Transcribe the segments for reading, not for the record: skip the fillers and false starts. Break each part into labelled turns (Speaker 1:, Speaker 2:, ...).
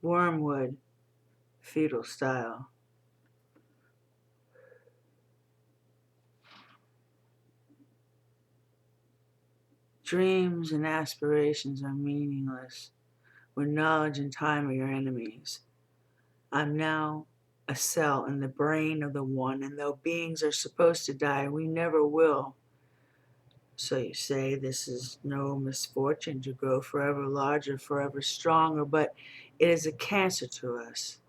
Speaker 1: Wormwood, fetal style. Dreams and aspirations are meaningless when knowledge and time are your enemies. I'm now a cell in the brain of the one, and though beings are supposed to die, we never will. So you say this is no misfortune to grow forever larger, forever stronger, but it is a cancer to us,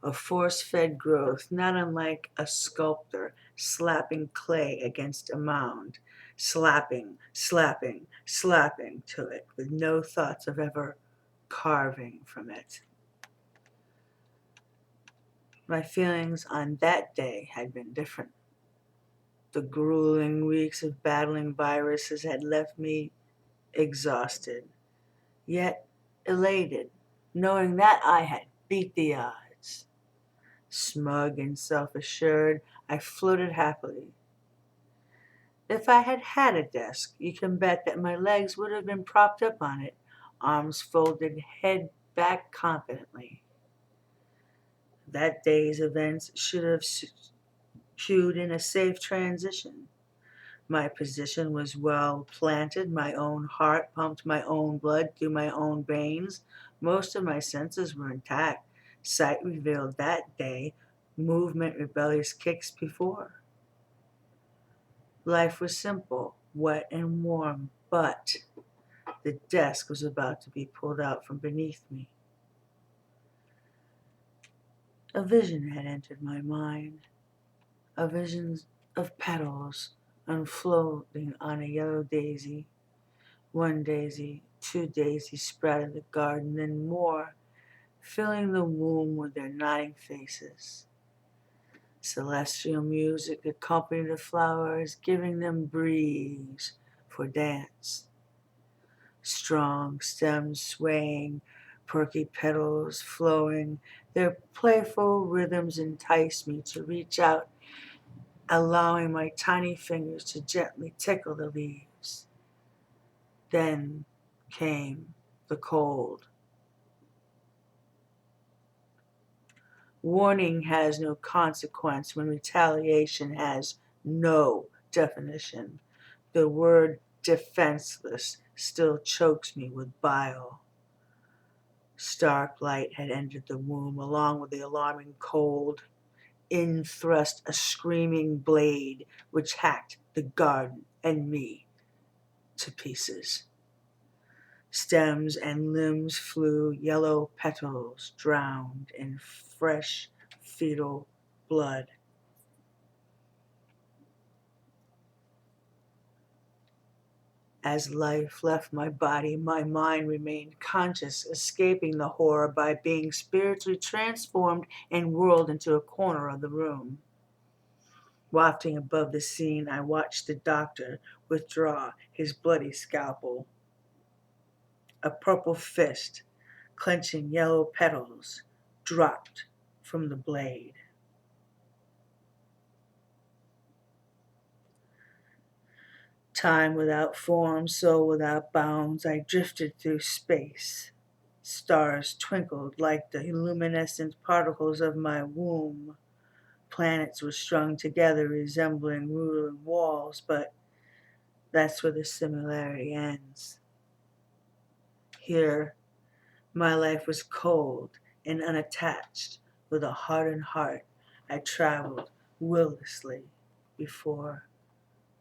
Speaker 1: a force-fed growth, not unlike a sculptor slapping clay against a mound, slapping, slapping, slapping to it, with no thoughts of ever carving from it. My feelings on that day had been different. The grueling weeks of battling viruses had left me exhausted, yet elated, knowing that I had beat the odds. Smug and self-assured, I floated happily. If I had had a desk, you can bet that my legs would have been propped up on it, arms folded, head back confidently. That day's events should have cued in a safe transition. My position was well planted, my own heart pumped my own blood through my own veins. Most of my senses were intact. Sight revealed that day, movement rebellious kicks before. Life was simple, wet and warm, but the desk was about to be pulled out from beneath me. A vision had entered my mind, a vision of petals unfolding on a yellow daisy. One daisy, two daisies sprouted the garden, then more, filling the womb with their nodding faces. Celestial music accompanied the flowers, giving them breeze for dance. Strong stems swaying, perky petals flowing, their playful rhythms enticed me to reach out, allowing my tiny fingers to gently tickle the leaves. Then came the cold. Warning has no consequence when retaliation has no definition. The word defenseless still chokes me with bile. Stark light had entered the womb along with the alarming cold. In thrust a screaming blade which hacked the garden and me to pieces. Stems and limbs flew, yellow petals drowned in fresh fetal blood. As life left my body, my mind remained conscious, escaping the horror by being spiritually transformed and whirled into a corner of the room. Wafting above the scene, I watched the doctor withdraw his bloody scalpel. A purple fist, clenching yellow petals, dropped from the blade. Time without form, soul without bounds, I drifted through space. Stars twinkled like the luminescent particles of my womb. Planets were strung together, resembling ruler walls, but that's where the similarity ends. Here, my life was cold and unattached. With a hardened heart, I traveled willlessly before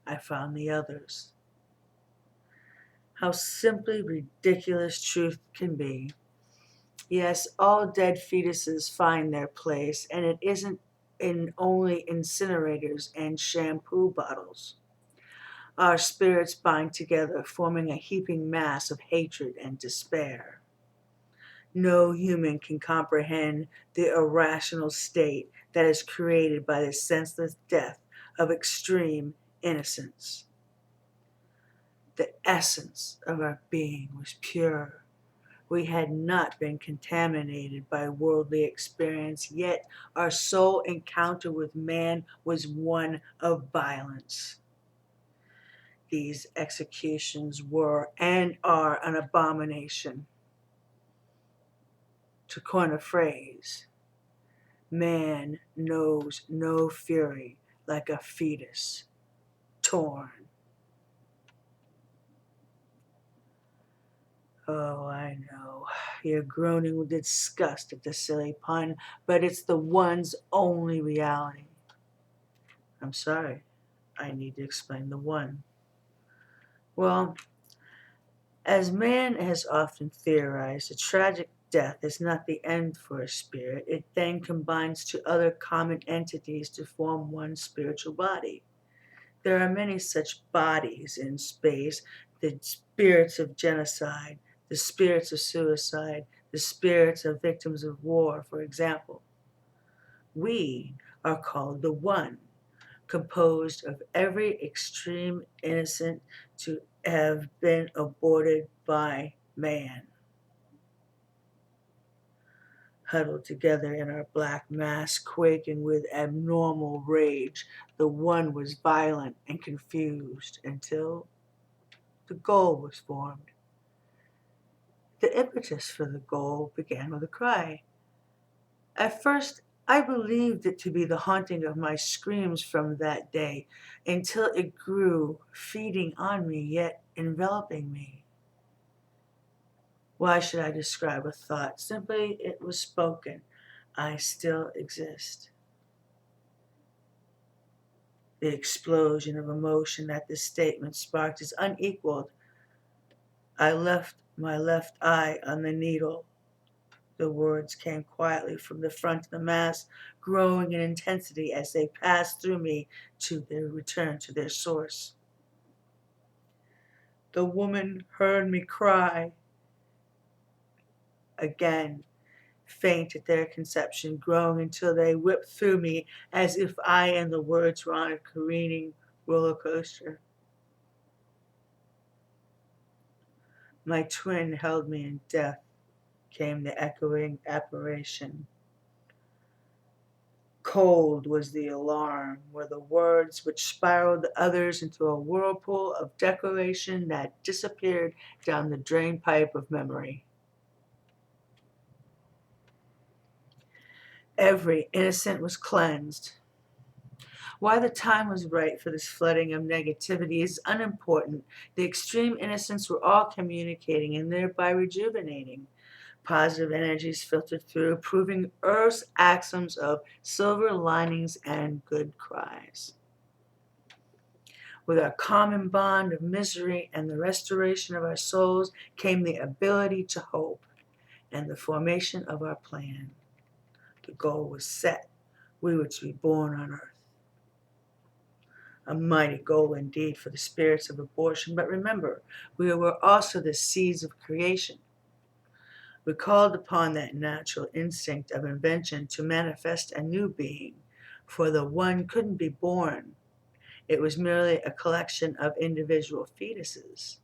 Speaker 1: I found the others. How simply ridiculous truth can be. Yes, all dead fetuses find their place, and it isn't in only incinerators and shampoo bottles. Our spirits bind together, forming a heaping mass of hatred and despair. No human can comprehend the irrational state that is created by the senseless death of extreme innocence. The essence of our being was pure. We had not been contaminated by worldly experience, yet our sole encounter with man was one of violence. These executions were and are an abomination. To coin a phrase, man knows no fury like a fetus torn. Oh, I know. You're groaning with disgust at the silly pun, but it's the one's only reality. I'm sorry. I need to explain the one. Well, as man has often theorized, a tragic death is not the end for a spirit. It then combines two other common entities to form one spiritual body. There are many such bodies in space: the spirits of genocide, the spirits of suicide, the spirits of victims of war, for example. We are called the One, composed of every extreme innocent to have been aborted by man. Huddled together in our black mass, quaking with abnormal rage, the One was violent and confused until the goal was formed. The impetus for the goal began with a cry. At first, I believed it to be the haunting of my screams from that day, until it grew, feeding on me, yet enveloping me. Why should I describe a thought? Simply, it was spoken. I still exist. The explosion of emotion that this statement sparked is unequaled. I left my left eye on the needle. The words came quietly from the front of the mass, growing in intensity as they passed through me to their return to their source. The woman heard me cry again, faint at their conception, growing until they whipped through me as if I and the words were on a careening roller coaster. My twin held me in death, came the echoing apparition. Cold was the alarm, were the words which spiraled the others into a whirlpool of decoration that disappeared down the drain pipe of memory. Every innocent was cleansed. Why the time was right for this flooding of negativity is unimportant. The extreme innocents were all communicating and thereby rejuvenating. Positive energies filtered through, proving Earth's axioms of silver linings and good cries. With our common bond of misery and the restoration of our souls came the ability to hope and the formation of our plan. The goal was set. We were to be born on Earth. A mighty goal indeed for the spirits of abortion, but remember, we were also the seeds of creation. We called upon that natural instinct of invention to manifest a new being, for the one couldn't be born. It was merely a collection of individual fetuses.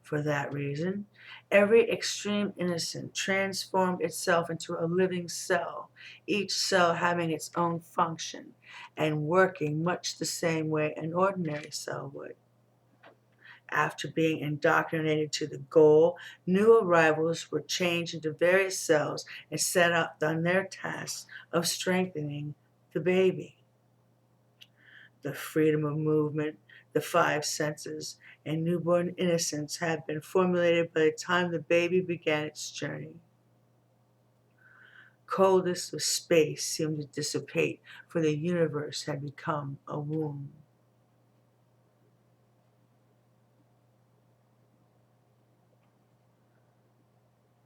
Speaker 1: For that reason, every extreme innocent transformed itself into a living cell, each cell having its own function and working much the same way an ordinary cell would. After being indoctrinated to the goal, new arrivals were changed into various cells and set up on their tasks of strengthening the baby. The freedom of movement, the five senses, and newborn innocence had been formulated by the time the baby began its journey. Coldest of space seemed to dissipate, for the universe had become a womb.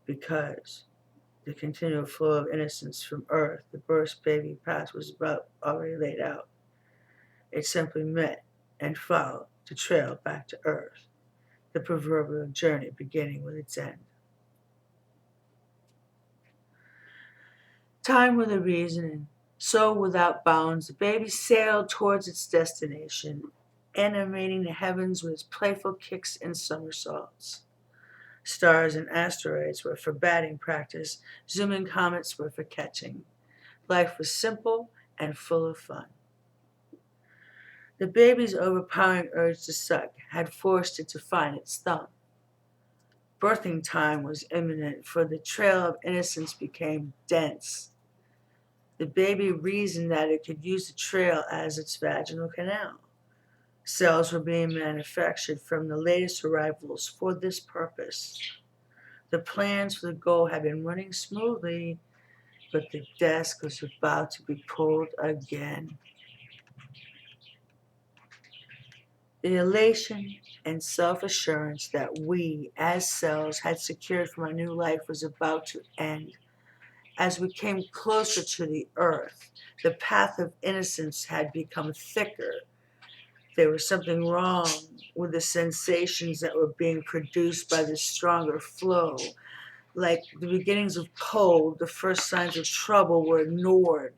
Speaker 1: Because the continual flow of innocence from Earth, the birth baby path was about already laid out. It simply met and followed the trail back to Earth, the proverbial journey beginning with its end. Time with a reason, and so without bounds, the baby sailed towards its destination, animating the heavens with its playful kicks and somersaults. Stars and asteroids were for batting practice, zooming comets were for catching. Life was simple and full of fun. The baby's overpowering urge to suck had forced it to find its thumb. Birthing time was imminent, for the trail of innocence became dense. The baby reasoned that it could use the trail as its vaginal canal. Cells were being manufactured from the latest arrivals for this purpose. The plans for the goal had been running smoothly, but the desk was about to be pulled again. The elation and self-assurance that we, as cells, had secured from our new life was about to end. As we came closer to the earth, the path of innocence had become thicker. There was something wrong with the sensations that were being produced by the stronger flow. Like the beginnings of cold, the first signs of trouble were ignored.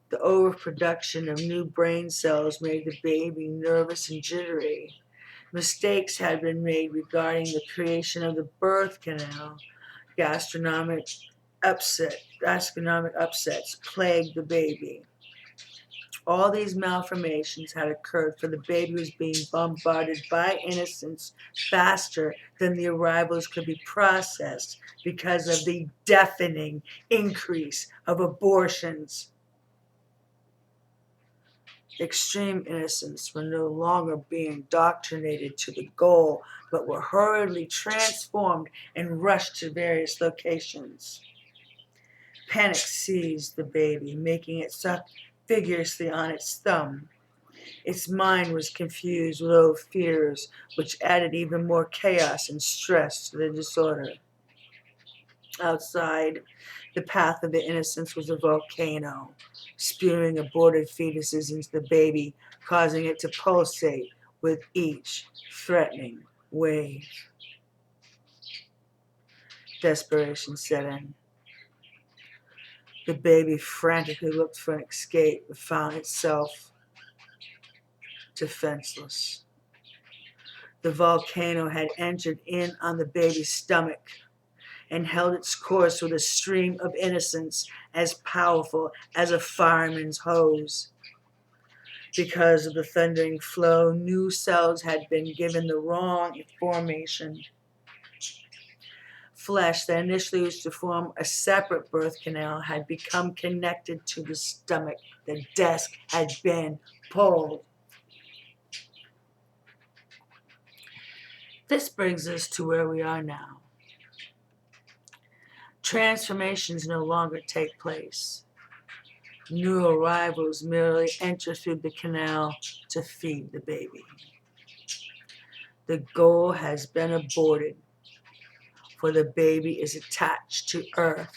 Speaker 1: The overproduction of new brain cells made the baby nervous and jittery. Mistakes had been made regarding the creation of the birth canal. Gastronomic upsets plagued the baby. All these malformations had occurred, for the baby was being bombarded by innocence faster than the arrivals could be processed because of the deafening increase of abortions. Extreme innocents were no longer being indoctrinated to the goal, but were hurriedly transformed and rushed to various locations. Panic seized the baby, making it suck vigorously on its thumb. Its mind was confused with low fears, which added even more chaos and stress to the disorder. Outside, the path of the innocence was a volcano, spewing aborted fetuses into the baby, causing it to pulsate with each threatening wave. Desperation set in. The baby frantically looked for an escape, but found itself defenseless. The volcano had entered in on the baby's stomach and held its course with a stream of innocence as powerful as a fireman's hose. Because of the thundering flow, new cells had been given the wrong formation. Flesh that initially used to form a separate birth canal had become connected to the stomach. The desk had been pulled. This brings us to where we are now. Transformations no longer take place. New arrivals merely enter through the canal to feed the baby. The goal has been aborted, for the baby is attached to earth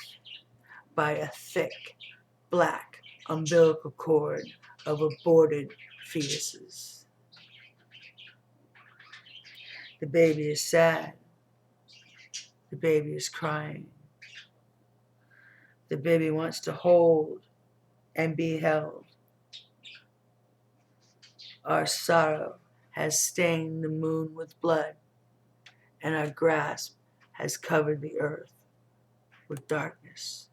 Speaker 1: by a thick, black umbilical cord of aborted fetuses. The baby is sad. The baby is crying. The baby wants to hold and be held. Our sorrow has stained the moon with blood, and our grasp has covered the earth with darkness.